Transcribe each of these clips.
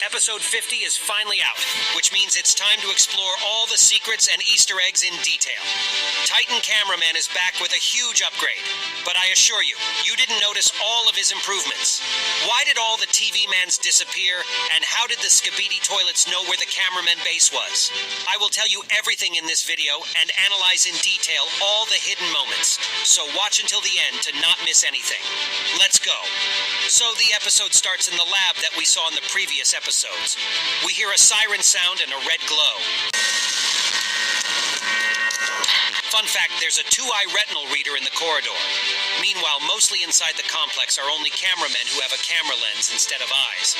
Episode 50 is finally out, which means it's time to explore all the secrets and Easter eggs in detail. Titan Cameraman is back with a huge upgrade, but I assure you, you didn't notice all of his improvements. Why did all the TV mans disappear, and how did the Skibidi toilets know where the cameraman base was? I will tell you everything in this video and analyze in detail all the hidden moments, so watch until the end to not miss anything. Let's go. So the episode starts in the lab that we saw in the previous episodes. We hear a siren sound and a red glow. Fun fact, there's a 2-eye retinal reader in the corridor. Meanwhile, mostly inside the complex are only cameramen who have a camera lens instead of eyes.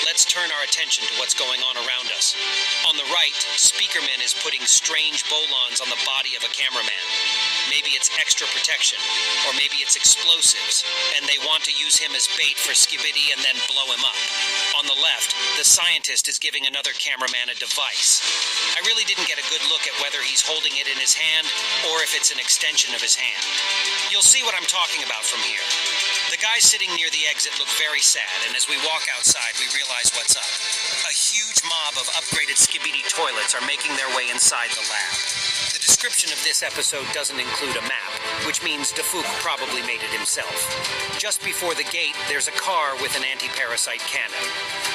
Let's turn our attention to what's going on around us. On the right, Speakerman is putting strange bolons on the body of a cameraman. Maybe it's extra protection, or maybe it's explosives, and they want to use him as bait for Skibidi and then blow him up. On the left, the scientist is giving another cameraman a device. I really didn't get a good look at whether he's holding it in his hand, or if it's an extension of his hand. You'll see what I'm talking about from here. The guys sitting near the exit look very sad, and as we walk outside, we realize what's up. A huge mob of upgraded Skibidi toilets are making their way inside the lab. The description of this episode doesn't include a map, which means Defuk probably made it himself. Just before the gate, there's a car with an anti-parasite cannon.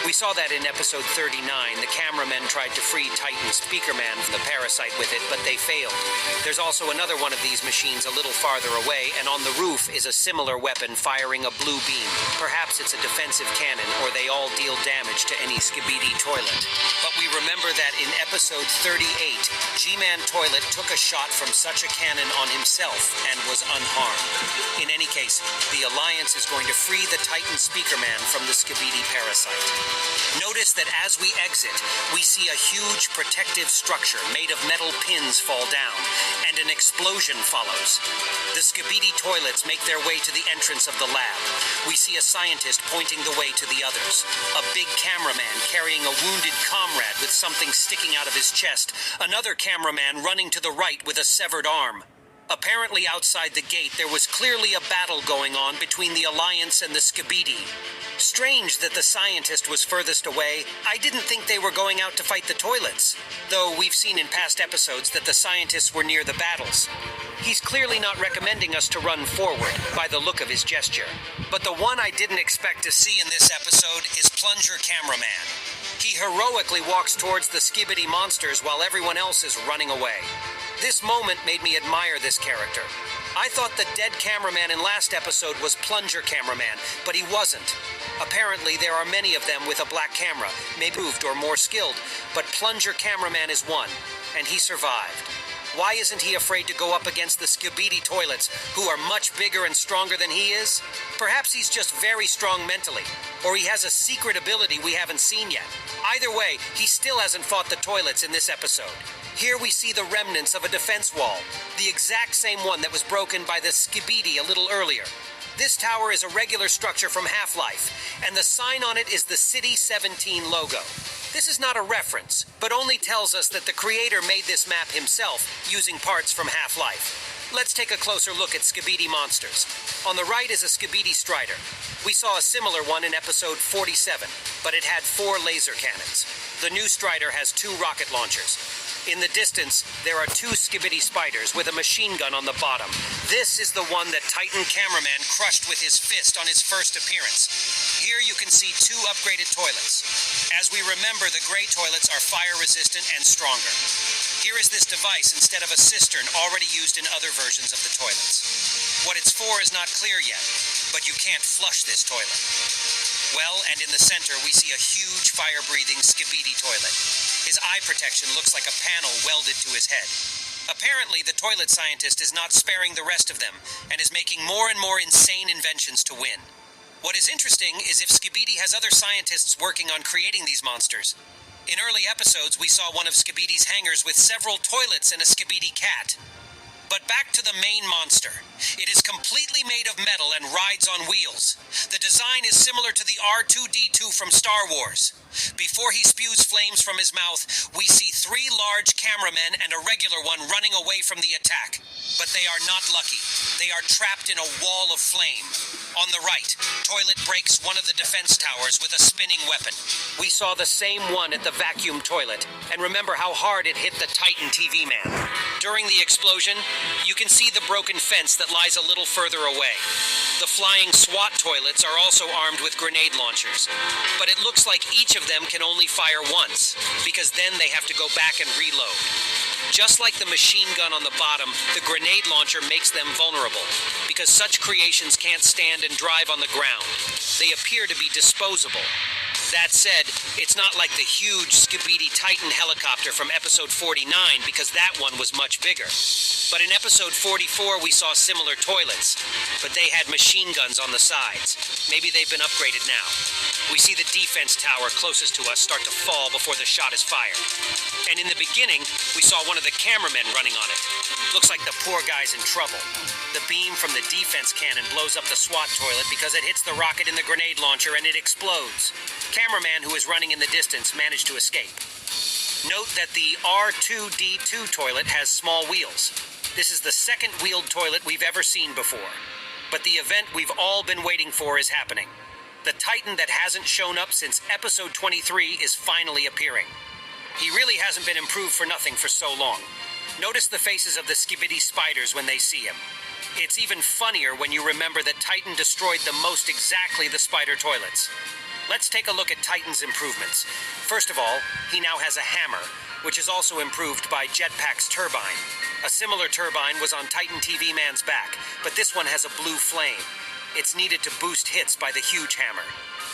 We saw that in episode 39. The cameramen tried to free Titan Speakerman from the parasite with it, but they failed. There's also another one of these machines a little farther away, and on the roof is a similar weapon firing a blue beam. Perhaps it's a defensive cannon, or they all deal damage to any Skibidi toilet. But we remember that in episode 38, G-Man Toilet took a shot from such a cannon on himself and was unharmed. In any case, the Alliance is going to free the Titan Speakerman from the Skibidi parasite. Notice that as we exit, we see a huge protective structure made of metal pins fall down, and an explosion follows. The Skibidi toilets make their way to the entrance of the lab. We see a scientist pointing the way to the others. A big cameraman carrying a wounded comrade with something sticking out of his chest. Another cameraman running to the right with a severed arm. Apparently outside the gate there was clearly a battle going on between the Alliance and the Skibidi. Strange that the scientist was furthest away. I didn't think they were going out to fight the toilets, though we've seen in past episodes that the scientists were near the battles. He's clearly not recommending us to run forward, by the look of his gesture. But the one I didn't expect to see in this episode is Plunger Cameraman. He heroically walks towards the Skibidi monsters while everyone else is running away. This moment made me admire this character. I thought the dead cameraman in last episode was Plunger Cameraman, but he wasn't. Apparently there are many of them with a black camera, maybe improved or more skilled, but Plunger Cameraman is one, and he survived. Why isn't he afraid to go up against the Skibidi toilets, who are much bigger and stronger than he is? Perhaps he's just very strong mentally, or he has a secret ability we haven't seen yet. Either way, he still hasn't fought the toilets in this episode. Here we see the remnants of a defense wall, the exact same one that was broken by the Skibidi a little earlier. This tower is a regular structure from Half-Life, and the sign on it is the City 17 logo. This is not a reference, but only tells us that the creator made this map himself using parts from Half-Life. Let's take a closer look at Skibidi monsters. On the right is a Skibidi Strider. We saw a similar one in episode 47, but it had 4 laser cannons. The new Strider has 2 rocket launchers. In the distance, there are 2 Skibidi Spiders with a machine gun on the bottom. This is the one that Titan Cameraman crushed with his fist on his first appearance. Here you can see 2 upgraded toilets. As we remember, the gray toilets are fire-resistant and stronger. Here is this device instead of a cistern already used in other versions of the toilets. What it's for is not clear yet, but you can't flush this toilet. Well, and in the center we see a huge fire-breathing Skibidi toilet. His eye protection looks like a panel welded to his head. Apparently, the toilet scientist is not sparing the rest of them, and is making more and more insane inventions to win. What is interesting is if Skibidi has other scientists working on creating these monsters. In early episodes, we saw one of Skibidi's hangars with several toilets and a Skibidi cat. But back to the main monster. It is completely made of metal and rides on wheels. The design is similar to the R2-D2 from Star Wars. Before he spews flames from his mouth, we see 3 large cameramen and a regular one running away from the attack. But they are not lucky. They are trapped in a wall of flame. On the right, Toilet breaks one of the defense towers with a spinning weapon. We saw the same one at the vacuum toilet, and remember how hard it hit the Titan TV man. During the explosion, you can see the broken fence that lies a little further away. The flying SWAT toilets are also armed with grenade launchers, but it looks like each of them can only fire once, because then they have to go back and reload. Just like the machine gun on the bottom, the grenade launcher makes them vulnerable, because such creations can't stand and drive on the ground. They appear to be disposable. That said, it's not like the huge Skibidi Titan helicopter from episode 49, because that one was much bigger. But in episode 44 we saw similar toilets, but they had machine guns on the sides. Maybe they've been upgraded now. We see the defense tower closest to us start to fall before the shot is fired. And in the beginning, we saw one of the cameramen running on it. Looks like the poor guy's in trouble. The beam from the defense cannon blows up the SWAT toilet because it hits the rocket in the grenade launcher and it explodes. Cameraman who is running in the distance managed to escape. Note that the R2-D2 toilet has small wheels. This is the second wheeled toilet we've ever seen before. But the event we've all been waiting for is happening. The Titan that hasn't shown up since episode 23 is finally appearing. He really hasn't been improved for nothing for so long. Notice the faces of the Skibidi spiders when they see him. It's even funnier when you remember that Titan destroyed the most exactly the spider toilets. Let's take a look at Titan's improvements. First of all, he now has a hammer, which is also improved by Jetpack's turbine. A similar turbine was on Titan TV Man's back, but this one has a blue flame. It's needed to boost hits by the huge hammer.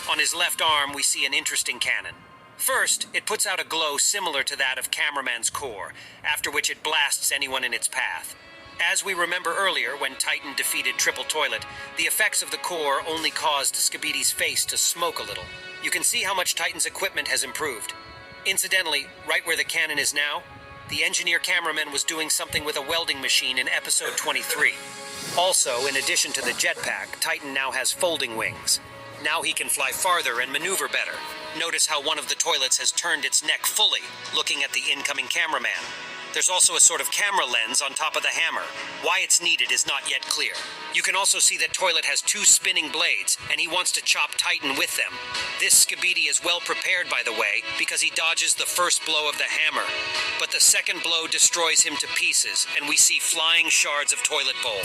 On his left arm, we see an interesting cannon. First, it puts out a glow similar to that of Cameraman's core, after which it blasts anyone in its path. As we remember earlier, when Titan defeated Triple Toilet, the effects of the core only caused Skibidi's face to smoke a little. You can see how much Titan's equipment has improved. Incidentally, right where the cannon is now, the engineer cameraman was doing something with a welding machine in episode 23. Also, in addition to the jetpack, Titan now has folding wings. Now he can fly farther and maneuver better. Notice how one of the toilets has turned its neck fully, looking at the incoming cameraman. There's also a sort of camera lens on top of the hammer. Why it's needed is not yet clear. You can also see that Toilet has 2 spinning blades, and he wants to chop Titan with them. This Skibidi is well prepared, by the way, because he dodges the first blow of the hammer. But the second blow destroys him to pieces, and we see flying shards of toilet bowl.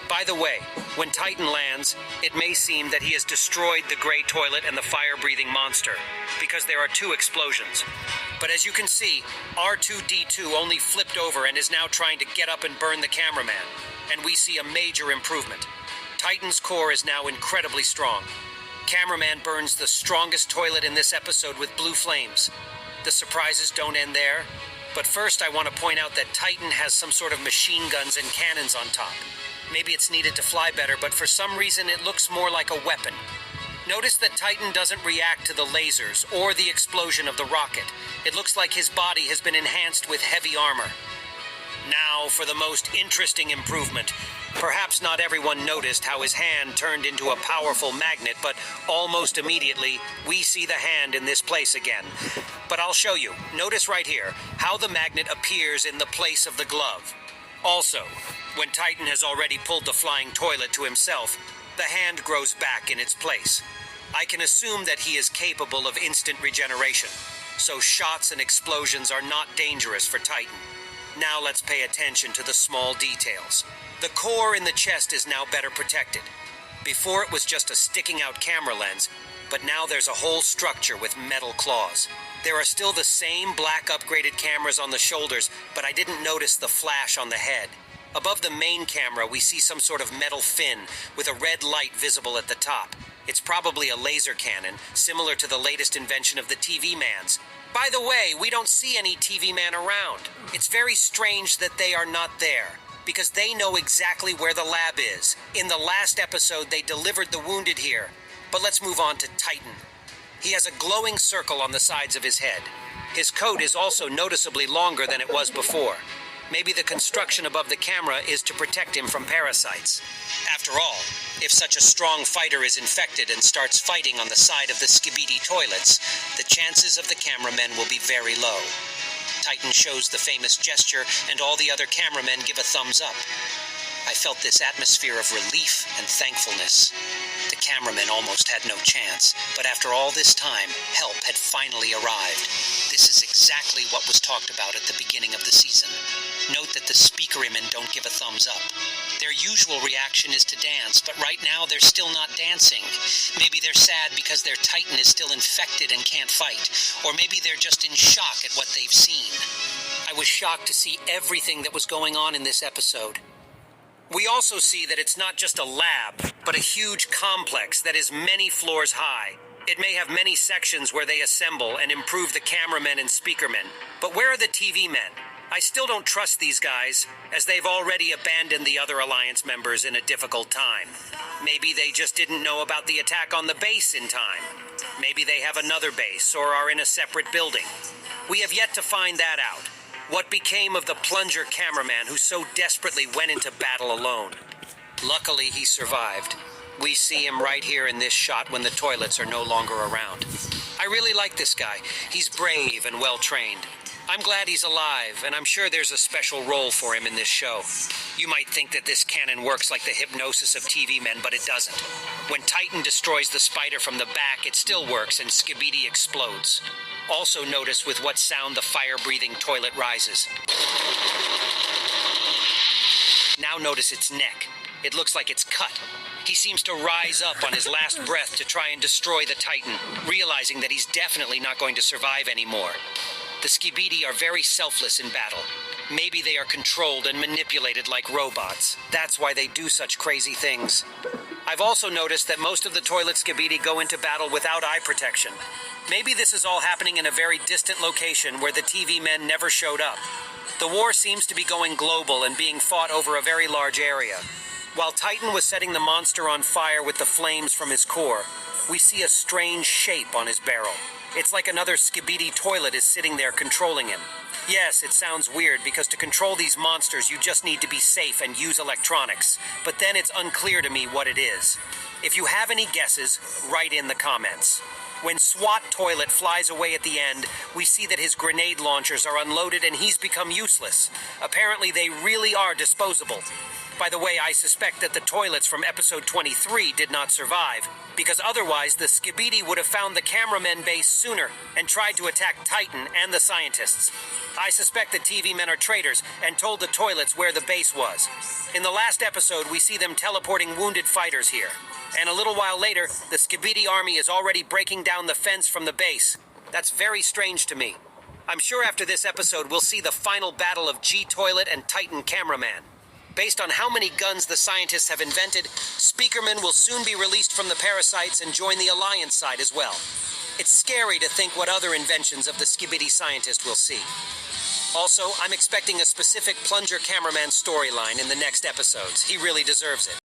By the way, when Titan lands, it may seem that he has destroyed the gray toilet and the fire-breathing monster, because there are 2 explosions. But as you can see, R2-D2 only flipped over and is now trying to get up and burn the cameraman, and we see a major improvement. Titan's core is now incredibly strong. Cameraman burns the strongest toilet in this episode with blue flames. The surprises don't end there, but first I want to point out that Titan has some sort of machine guns and cannons on top. Maybe it's needed to fly better, but for some reason it looks more like a weapon. Notice that Titan doesn't react to the lasers or the explosion of the rocket. It looks like his body has been enhanced with heavy armor. Now for the most interesting improvement. Perhaps not everyone noticed how his hand turned into a powerful magnet, but almost immediately we see the hand in this place again. But I'll show you. Notice right here how the magnet appears in the place of the glove. Also, when Titan has already pulled the flying toilet to himself, the hand grows back in its place. I can assume that he is capable of instant regeneration, so shots and explosions are not dangerous for Titan. Now let's pay attention to the small details. The core in the chest is now better protected. Before it was just a sticking out camera lens, but now there's a whole structure with metal claws. There are still the same black upgraded cameras on the shoulders, but I didn't notice the flash on the head. Above the main camera, we see some sort of metal fin with a red light visible at the top. It's probably a laser cannon, similar to the latest invention of the TV Mans. By the way, we don't see any TV Man around. It's very strange that they are not there, because they know exactly where the lab is. In the last episode, they delivered the wounded here. But let's move on to Titan. He has a glowing circle on the sides of his head. His coat is also noticeably longer than it was before. Maybe the construction above the camera is to protect him from parasites. After all, if such a strong fighter is infected and starts fighting on the side of the Skibidi toilets, the chances of the cameramen will be very low. Titan shows the famous gesture, and all the other cameramen give a thumbs up. I felt this atmosphere of relief and thankfulness. The cameramen almost had no chance, but after all this time, help had finally arrived. This is exactly what was talked about at the beginning of the season. Note that the speakermen don't give a thumbs up. Their usual reaction is to dance, but right now they're still not dancing. Maybe they're sad because their Titan is still infected and can't fight, or maybe they're just in shock at what they've seen. I was shocked to see everything that was going on in this episode. We also see that it's not just a lab, but a huge complex that is many floors high. It may have many sections where they assemble and improve the cameramen and speakermen. But where are the TV men? I still don't trust these guys, as they've already abandoned the other Alliance members in a difficult time. Maybe they just didn't know about the attack on the base in time. Maybe they have another base or are in a separate building. We have yet to find that out. What became of the plunger cameraman who so desperately went into battle alone? Luckily, he survived. We see him right here in this shot when the toilets are no longer around. I really like this guy. He's brave and well-trained. I'm glad he's alive, and I'm sure there's a special role for him in this show. You might think that this cannon works like the hypnosis of TV men, but it doesn't. When Titan destroys the spider from the back, it still works and Skibidi explodes. Also notice with what sound the fire-breathing toilet rises. Now notice its neck. It looks like it's cut. He seems to rise up on his last breath to try and destroy the Titan, realizing that he's definitely not going to survive anymore. The Skibidi are very selfless in battle. Maybe they are controlled and manipulated like robots. That's why they do such crazy things. I've also noticed that most of the toilet Skibidi go into battle without eye protection. Maybe this is all happening in a very distant location where the TV men never showed up. The war seems to be going global and being fought over a very large area. While Titan was setting the monster on fire with the flames from his core, we see a strange shape on his barrel. It's like another Skibidi toilet is sitting there controlling him. Yes, it sounds weird because to control these monsters you just need to be safe and use electronics, but then it's unclear to me what it is. If you have any guesses, write in the comments. When SWAT Toilet flies away at the end, we see that his grenade launchers are unloaded and he's become useless. Apparently they really are disposable. By the way, I suspect that the toilets from episode 23 did not survive, because otherwise the Skibidi would have found the cameramen base sooner and tried to attack Titan and the scientists. I suspect the TV men are traitors and told the toilets where the base was. In the last episode, we see them teleporting wounded fighters here. And a little while later, the Skibidi army is already breaking down the fence from the base. That's very strange to me. I'm sure after this episode we'll see the final battle of G-Toilet and Titan Cameraman. Based on how many guns the scientists have invented, Speakermen will soon be released from the parasites and join the Alliance side as well. It's scary to think what other inventions of the Skibidi scientist we'll see. Also, I'm expecting a specific plunger cameraman storyline in the next episodes. He really deserves it.